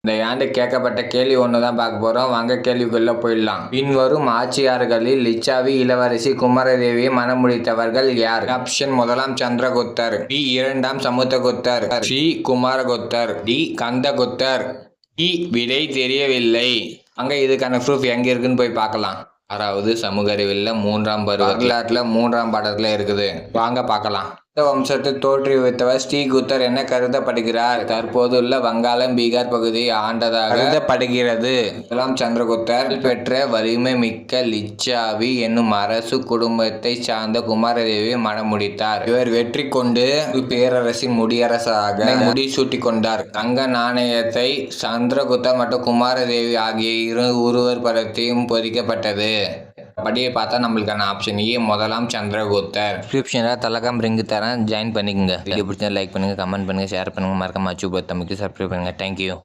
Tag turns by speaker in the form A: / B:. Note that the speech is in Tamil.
A: இந்த ஆண்டு கேட்கப்பட்ட கேள்வி ஒண்ணுதான் பார்க்க போறோம். வாங்க கேள்விக்குள்ள போயிடலாம். பின்வரும் ஆட்சியாளர்களில் லிச்சாவி இளவரசி குமரதேவியை மணமுடித்தவர்கள் யார்? ஆப்ஷன் முதலாம் சந்திரகுப்தர், பி இரண்டாம் சமுத்திரகுப்தர், சி குமாரகுப்தர், டி கந்தகுப்தர். விடை தெரியவில்லை. அங்க இதுக்கான ப்ரூஃப் எங்க இருக்குன்னு போய் பார்க்கலாம். ஆறாவது சமூக அறிவியல்ல 3ஆம் பருவ வரலாற்றுல 3ஆம் பாடத்துல இருக்குது. வாங்க பார்க்கலாம். இந்த வம்சத்தை தோற்றுவித்தவர் ஸ்ரீகுப்தர் என கருதப்படுகிறார். தற்போதுள்ள வங்காளம், பீகார் பகுதியை ஆண்டதாக கருதப்படுகிறது. முதலாம் சந்திரகுப்தர் பெற்ற வலிமை மிக்க லிச்சாவி என்னும் அரசு குடும்பத்தை சார்ந்த குமாரதேவியை மணமுடித்தார். இவர் வெற்றி கொண்டு பேரரசின் முடியரசாக முடிசூட்டி கொண்டார். தங்க நாணயத்தை சந்திரகுப்தர் மற்றும் குமாரதேவி ஆகிய இரு ஒருவர் படத்தையும் பொறிக்கப்பட்டது. படியை பார்த்தா நம்மளுக்கான ஆப்ஷன் ஏ முதலாம் சந்திரகுப்தர். டிஸ்கிரிப்ஷனில் தலகம் ரிங்கு தரேன், ஜாயின் பண்ணிக்கோங்க. வீடியோ பிடிச்சா லைக் பண்ணுங்கள், கமெண்ட் பண்ணுங்கள், ஷேர் பண்ணுங்கள், மறக்காம அச்சீவ் தமிழுக்கு சப்ஸ்கிரைப் பண்ணுங்கள். தேங்க்யூ.